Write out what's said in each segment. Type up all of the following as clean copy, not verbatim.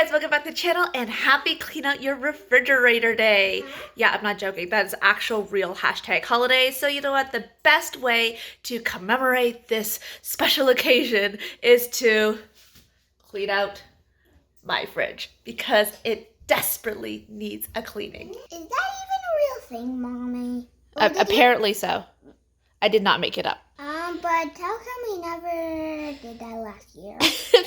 guys, welcome back to the channel and happy clean out your refrigerator day. Yeah, I'm not joking. That is actual real hashtag holiday. So you know what? The best way to commemorate this special occasion is to clean out my fridge because it desperately needs a cleaning. Is that even a real thing, Mommy? Apparently so. I did not make it up. But how come we never did that last year?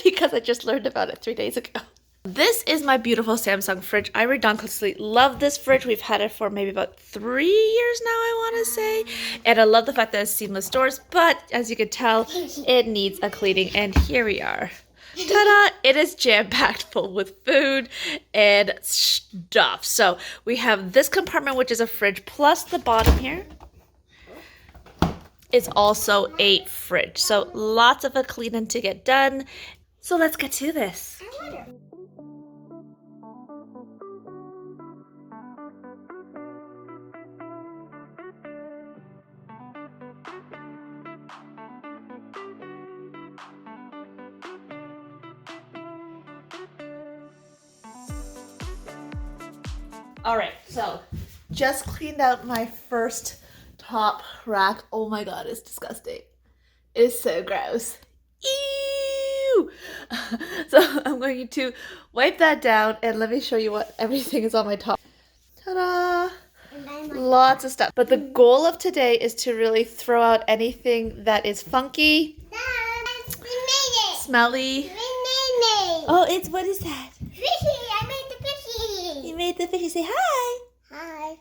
Because I just learned about it 3 days ago. This is my beautiful Samsung fridge. I ridiculously love this fridge. We've had it for maybe about 3 years now, I want to say. And I love the fact that it's seamless doors, but as you can tell, it needs a cleaning. And here we are. Ta-da! It is jam-packed full with food and stuff. So we have this compartment, which is a fridge, plus the bottom here is also a fridge. So lots of a cleaning to get done. So let's get to this. All right, so just cleaned out my first top rack. Oh my god, it's disgusting. It's so gross. Ew! So I'm going to wipe that down and let me show you what everything is on my top. Ta-da! Lots of stuff. But the goal of today is to really throw out anything that is funky, We made it! smelly. We made it! Oh, it's, what is that? Fishy! I made the fishy! You made the fishy. Say hi! Hi.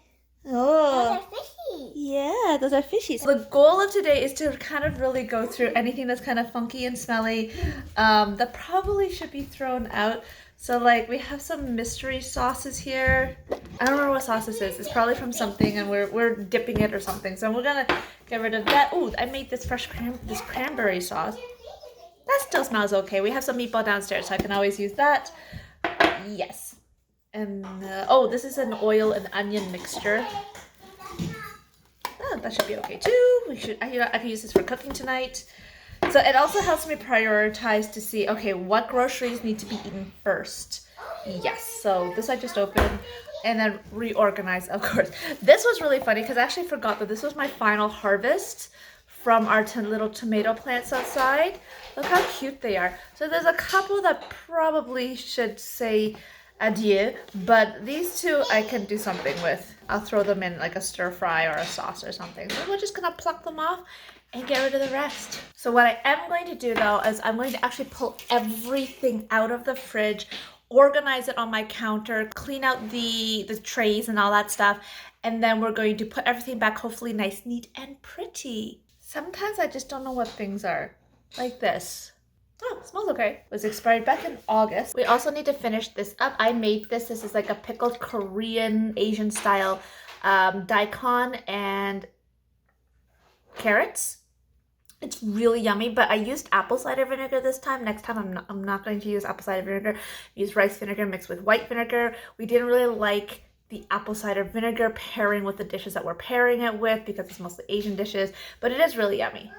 Oh. Those are fishy. Yeah, those are fishies. The goal of today is to kind of really go through anything that's kind of funky and smelly that probably should be thrown out. So like we have some mystery sauces here. I don't remember what sauce this is. It's probably from something and we're dipping it or something. So we're gonna get rid of that. Ooh, I made this this cranberry sauce. That still smells okay. We have some meatball downstairs, so I can always use that. Yes. And oh, this is an oil and onion mixture. Oh, that should be okay too. I can use this for cooking tonight. So it also helps me prioritize to see, okay, what groceries need to be eaten first. Yes, so this I just opened and then reorganize, of course. This was really funny because I actually forgot that this was my final harvest from our little tomato plants outside. Look how cute they are. So there's a couple that probably should say adieu, but these two I can do something with. I'll throw them in like a stir fry or a sauce or something. So we're just gonna pluck them off and get rid of the rest. So what I am going to do though is I'm going to actually pull everything out of the fridge, organize it on my counter, clean out the trays and all that stuff, and then we're going to put everything back hopefully nice, neat, and pretty. Sometimes I just don't know what things are. Like this. Oh, it smells okay. It was expired back in August. We also need to finish this up. I made this. This is like a pickled Korean, Asian style daikon and carrots. It's really yummy, but I used apple cider vinegar this time. Next time I'm not going to use apple cider vinegar. Use rice vinegar mixed with white vinegar. We didn't really like the apple cider vinegar pairing with the dishes that we're pairing it with because it's mostly Asian dishes, but it is really yummy.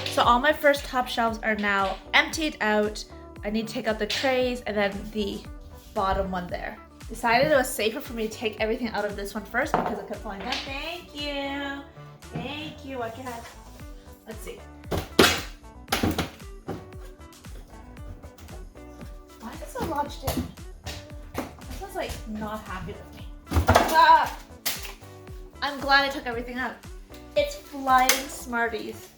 So all my first top shelves are now emptied out. I need to take out the trays and then the bottom one there. Decided it was safer for me to take everything out of this one first because I kept falling down. Thank you. Thank you. Watch your head. Let's see. Why is it so lodged in? This one's like not happy with me. Ah! I'm glad I took everything out. It's flying Smarties.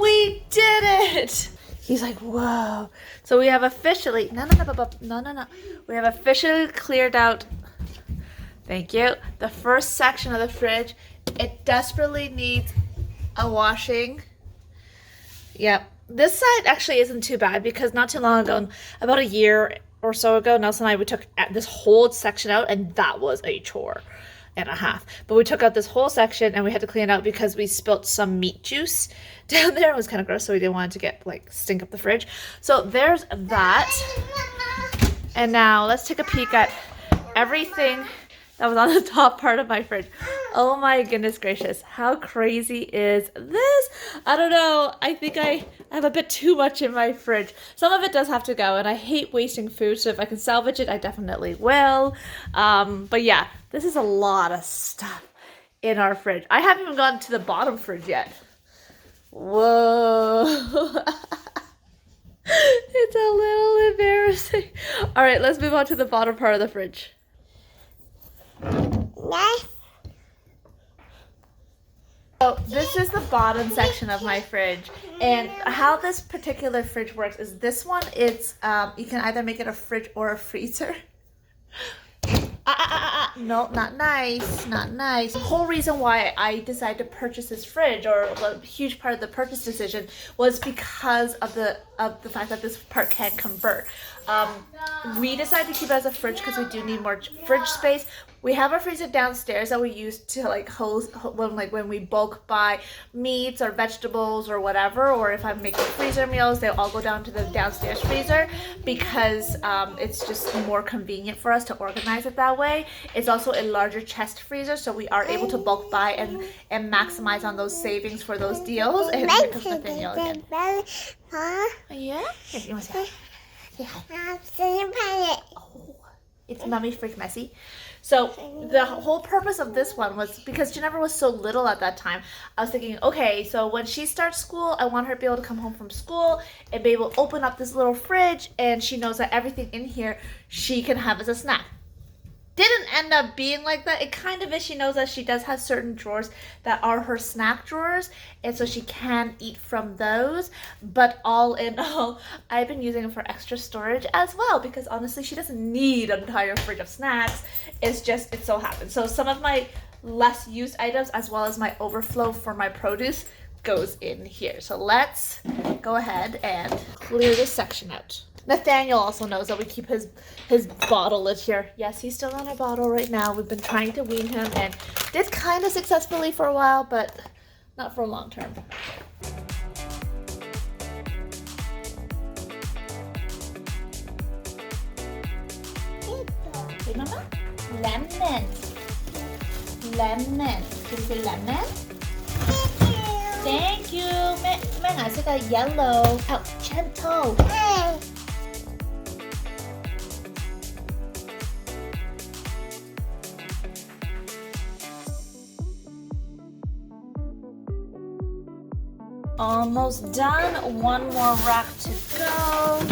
We did it! He's like, whoa. So we have officially, no. We have officially cleared out, thank you, the first section of the fridge. It desperately needs a washing. Yep. This side actually isn't too bad because not too long ago, about a year or so ago, Nelson and I, we took this whole section out and that was a chore. and a half. But we took out this whole section and we had to clean it out because we spilt some meat juice down there. It was kind of gross, so we didn't want it to get like stink up the fridge. So there's that. And now let's take a peek at everything that was on the top part of my fridge. Oh my goodness gracious. How crazy is this? I don't know. I think I have a bit too much in my fridge. Some of it does have to go, and I hate wasting food, so if I can salvage it, I definitely will. But yeah, this is a lot of stuff in our fridge. I haven't even gotten to the bottom fridge yet. Whoa. It's a little embarrassing. All right, let's move on to the bottom part of the fridge. Yes. So this is the bottom section of my fridge, and how this particular fridge works is this one, it's you can either make it a fridge or a freezer. No, not nice, not nice. The whole reason why I decided to purchase this fridge, or a huge part of the purchase decision, was because of the fact that this part can convert. We decided to keep it as a fridge because we do need more fridge space. We have a freezer downstairs that we use to like host when we bulk buy meats or vegetables or whatever, or if I'm making freezer meals, they'll all go down to the downstairs freezer because it's just more convenient for us to organize it that way. It's also a larger chest freezer, so we are able to bulk buy and maximize on those savings for those deals. And here comes Nathaniel again. Yeah? Here, you want to say hi? Oh, it's Mummy Freak Messy. So the whole purpose of this one was because Ginevra was so little at that time. I was thinking, okay, so when she starts school, I want her to be able to come home from school and be able to open up this little fridge, and she knows that everything in here she can have as a snack. Didn't end up being like that. It kind of is. She knows that she does have certain drawers that are her snack drawers, and so she can eat from those. But all in all, I've been using it for extra storage as well, because honestly, she doesn't need an entire fridge of snacks. It's just, it so happens. So some of my less used items, as well as my overflow for my produce, goes in here. So let's go ahead and clear this section out. Nathaniel also knows that we keep his bottle lid here. Yes, he's still on our bottle right now. We've been trying to wean him, and did kind of successfully for a while, but not for a long term. Hey, Mama? Lemon. Lemon. Can you say lemon? Thank you. I said a yellow. Oh, gentle. Almost done. One more rack to go.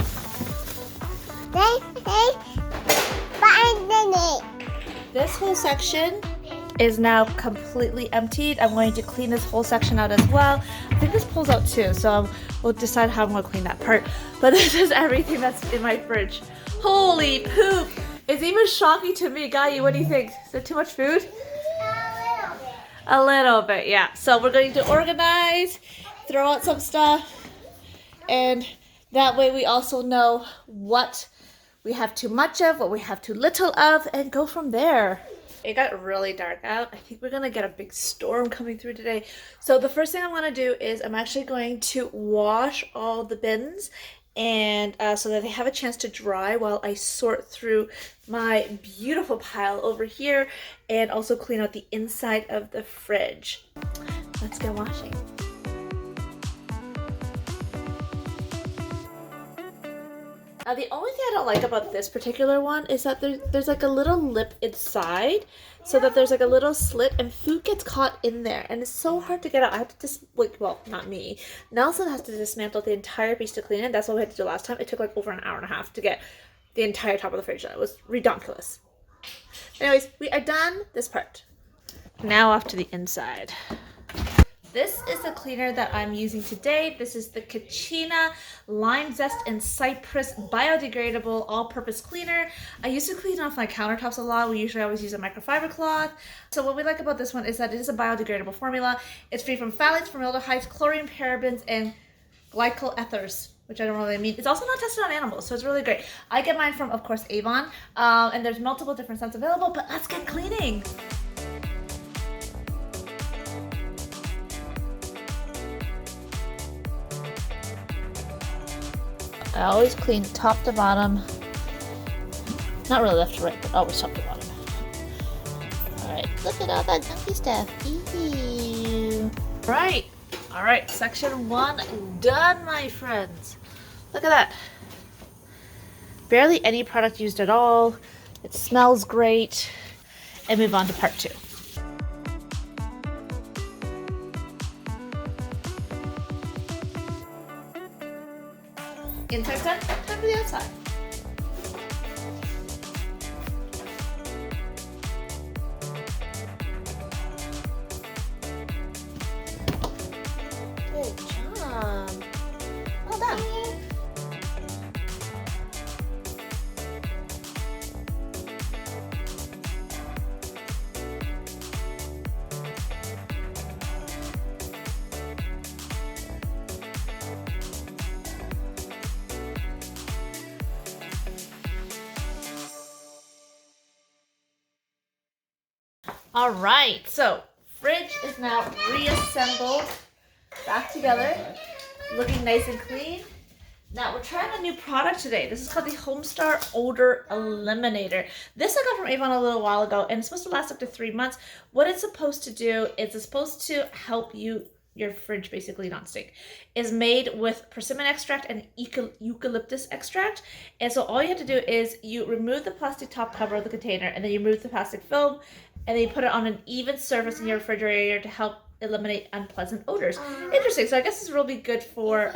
This whole section is now completely emptied. I'm going to clean this whole section out as well. I think this pulls out too, so we'll decide how I'm going to clean that part. But this is everything that's in my fridge. Holy poop! It's even shocking to me. Guy, what do you think? Is there too much food? A little bit, yeah. So we're going to organize, throw out some stuff, and that way we also know what we have too much of, what we have too little of, and go from there. It got really dark out. I think we're gonna get a big storm coming through today. So the first thing I'm gonna do is I'm actually going to wash all the bins, and so that they have a chance to dry while I sort through my beautiful pile over here, and also clean out the inside of the fridge. Let's get washing. Now the only thing I don't like about this particular one is that there's like a little lip inside, so that there's like a little slit and food gets caught in there, and it's so hard to get out. I have to well, not me. Nelson has to dismantle the entire piece to clean it. That's what we had to do last time. It took like over an hour and a half to get the entire top of the fridge done. It was redonkulous. Anyways, we are done this part. Now off to the inside. This is the cleaner that I'm using today. This is the Kachina Lime Zest and Cypress Biodegradable All-Purpose Cleaner. I used to clean off my countertops a lot. We usually always use a microfiber cloth. So what we like about this one is that it is a biodegradable formula. It's free from phthalates, formaldehydes, chlorine, parabens, and glycol ethers, which I don't really mean. It's also not tested on animals, so it's really great. I get mine from, of course, Avon, and there's multiple different scents available, but let's get cleaning. I always clean top to bottom. Not really left to right, but always top to bottom. Alright, look at all that junky stuff. Ew. Alright, section 1 done, my friends. Look at that. Barely any product used at all. It smells great. And move on to part 2. Inside done, time for the outside. Good job. Well done. All right, so fridge is now reassembled back together, looking nice and clean. Now we're trying a new product today. This is called the Homestar Odor Eliminator. This I got from Avon a little while ago, and it's supposed to last up to 3 months. What it's supposed to do is it's supposed to help your fridge basically not stink. It's made with persimmon extract and eucalyptus extract. And so all you have to do is you remove the plastic top cover of the container, and then you remove the plastic film, and then you put it on an even surface in your refrigerator to help eliminate unpleasant odors. Interesting. So I guess it's really good for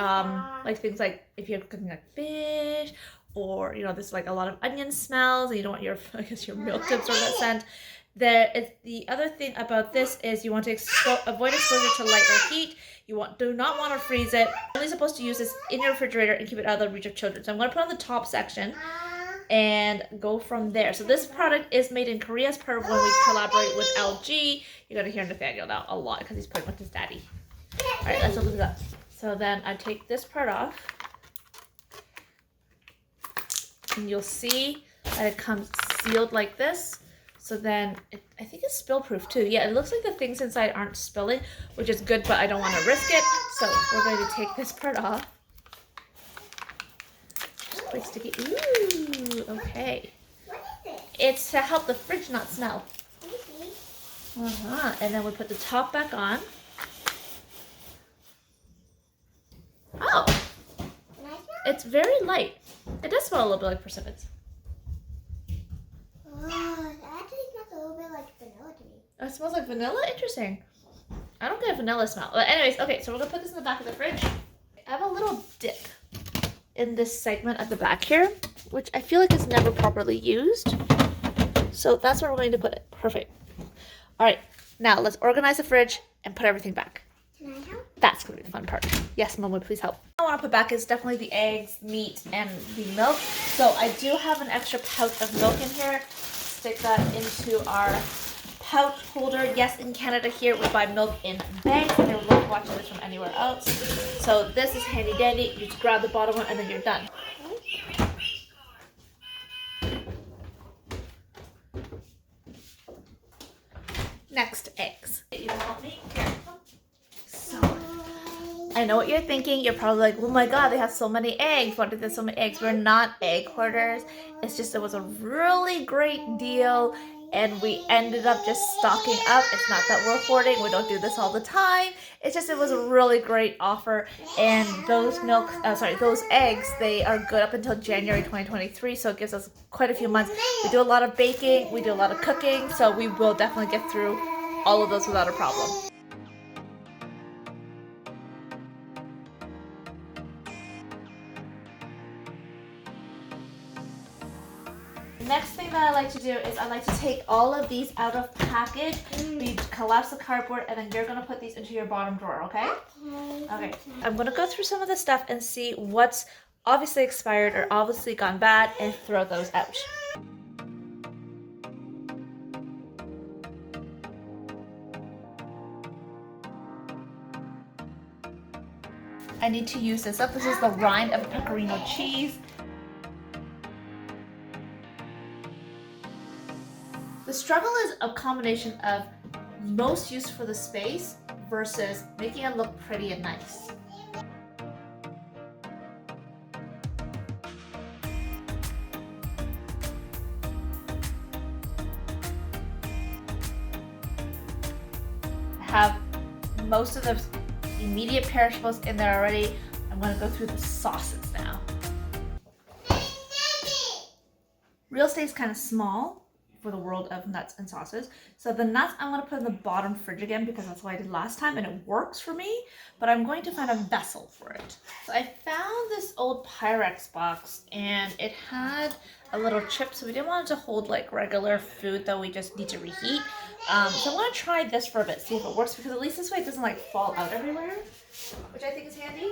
like things like if you're cooking like fish, or there's like a lot of onion smells and you don't want your milk to absorb that scent. The other thing about this is you want to avoid exposure to light or heat. You do not want to freeze it. You're only supposed to use this in your refrigerator and keep it out of the reach of children. So I'm going to put on the top section and go from there. So this product is made in Korea as part of when we collaborate with LG. You're going to hear Nathaniel now a lot because he's playing with his daddy. All right, let's open this up. So then I take this part off, and you'll see that it comes sealed like this. So then I think it's spill proof too. Yeah, it looks like the things inside aren't spilling, which is good, but I don't want to risk it. So we're going to take this part off. Just quite sticky. Ooh, okay. What is it? It's to help the fridge not smell. And then we put the top back on. Oh, it's very light. It does smell a little bit like persimmons. Oh, it actually smells a little bit like vanilla to me. Oh, it smells like vanilla? Interesting. I don't get a vanilla smell. But anyways, okay, so we're gonna put this in the back of the fridge. I have a little dip in this segment at the back here, which I feel like is never properly used. So that's where we're going to put it. Perfect. All right, now let's organize the fridge and put everything back. Can I help? That's going to be the fun part. Yes, Mom, would please help. What I want to put back is definitely the eggs, meat, and the milk. So I do have an extra pouch of milk in here. Stick that into our pouch holder. Yes, in Canada here, we buy milk in bags. If you're watching this from anywhere else. So this is handy dandy. You just grab the bottom one and then you're done. Next, eggs. You help me? Here. So, I know what you're thinking. You're probably like, oh my god, they have so many eggs. Why did they have so many eggs? We're not egg hoarders. It's just it was a really great deal, and we ended up just stocking up. It's not that we're hoarding. We don't do this all the time. It's just it was a really great offer, and those eggs, they are good up until January 2023, so it gives us quite a few months. We do a lot of baking. We do a lot of cooking, so we will definitely get through all of those without a problem. Next thing that I like to do is I like to take all of these out of package. We collapse the cardboard, and then you're going to put these into your bottom drawer, okay? Okay. I'm going to go through some of the stuff and see what's obviously expired or obviously gone bad and throw those out. I need to use this up. This is the rind of pecorino cheese. The struggle is a combination of most use for the space versus making it look pretty and nice. have most of the immediate perishables in there already. I'm going to go through the sauces now. Real estate is kind of small for the world of nuts and sauces. So the nuts I'm going to put in the bottom fridge again because that's what I did last time and it works for me, but I'm going to find a vessel for it. So I found this old Pyrex box and it had a little chip, so we didn't want it to hold like regular food that we just need to reheat. So I'm going to try this for a bit, see if it works, because at least this way it doesn't like fall out everywhere, which I think is handy.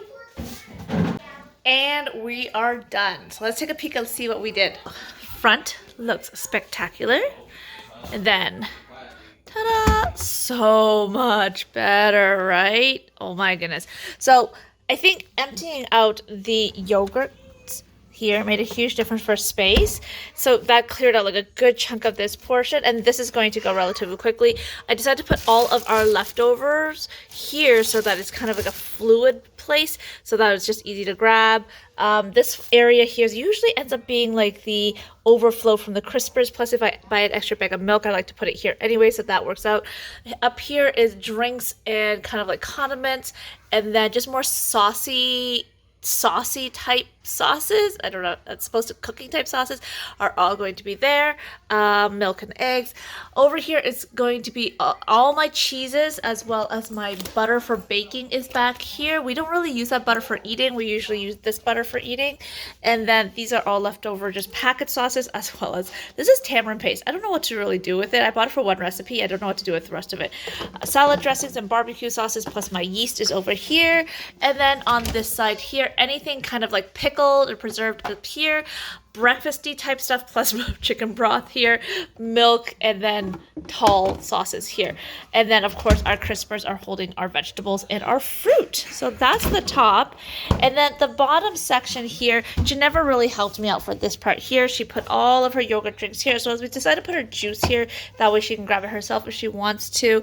And we are done. So let's take a peek and see what we did. Front looks spectacular. And then, ta-da! So much better, right? Oh my goodness. So I think emptying out the yogurt here made a huge difference for space. So that cleared out like a good chunk of this portion, and this is going to go relatively quickly. I decided to put all of our leftovers here so that it's kind of like a fluid place, so that it's just easy to grab. This area here usually ends up being like the overflow from the crispers, plus if I buy an extra bag of milk I like to put it here anyway, so that works out. Up here is drinks and kind of like condiments, and then just more saucy type sauces. I don't know, it's supposed to cooking type sauces are all going to be there. Milk and eggs. Over here is going to be all my cheeses, as well as my butter for baking is back here. We don't really use that butter for eating. We usually use this butter for eating. And then these are all leftover just packet sauces, as well as this is tamarind paste. I don't know what to really do with it. I bought it for one recipe. I don't know what to do with the rest of it. Salad dressings and barbecue sauces, plus my yeast is over here. And then on this side here, anything kind of like pickled or preserved up here, breakfasty type stuff, plus chicken broth here, milk, and then tall sauces here. And then of course our crispers are holding our vegetables and our fruit. So that's the top. And then the bottom section here, Ginevra really helped me out for this part here. She put all of her yogurt drinks here. So as we decided to put her juice here, that way she can grab it herself if she wants to.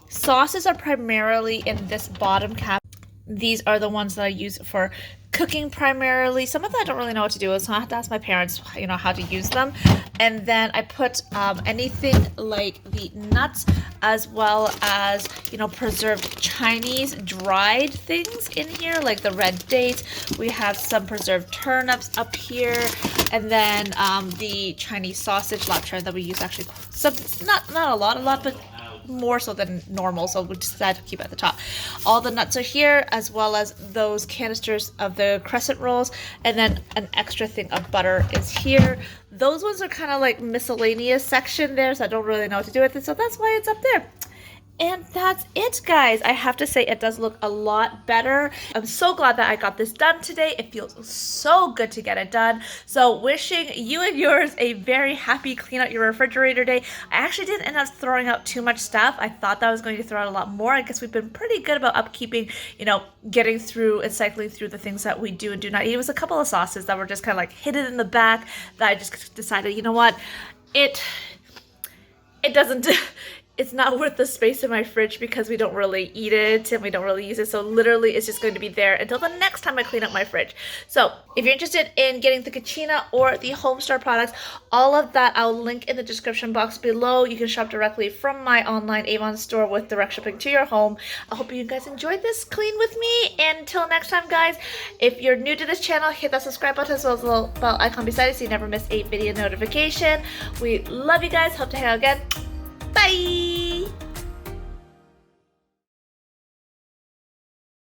Sauces are primarily in this bottom cap. These are the ones that I use for cooking primarily. Some of that I don't really know what to do with, so I have to ask my parents, you know, how to use them. And then I put anything like the nuts, as well as, you know, preserved Chinese dried things in here, like the red dates. We have some preserved turnips up here, and then the Chinese sausage lapcha that we use, actually some, not a lot, but more so than normal, so we decided to keep it at the top. All the nuts are here, as well as those canisters of the crescent rolls, and then an extra thing of butter is here. Those ones are kind of like miscellaneous section there, so I don't really know what to do with it, so that's why it's up there. And that's it, guys. I have to say it does look a lot better. I'm so glad that I got this done today. It feels so good to get it done. So wishing you and yours a very happy clean out your refrigerator day. I actually didn't end up throwing out too much stuff. I thought that I was going to throw out a lot more. I guess we've been pretty good about upkeeping, you know, getting through and cycling through the things that we do and do not eat. It was a couple of sauces that were just kind of like hidden in the back that I just decided, you know what, it doesn't... It's not worth the space in my fridge because we don't really eat it and we don't really use it. So literally it's just going to be there until the next time I clean up my fridge. So if you're interested in getting the Kachina or the Homestar products, all of that I'll link in the description box below. You can shop directly from my online Avon store with direct shipping to your home. I hope you guys enjoyed this clean with me. And until next time, guys, if you're new to this channel, hit that subscribe button as well as the little bell icon beside it so you never miss a video notification. We love you guys. Hope to hang out again. Bye!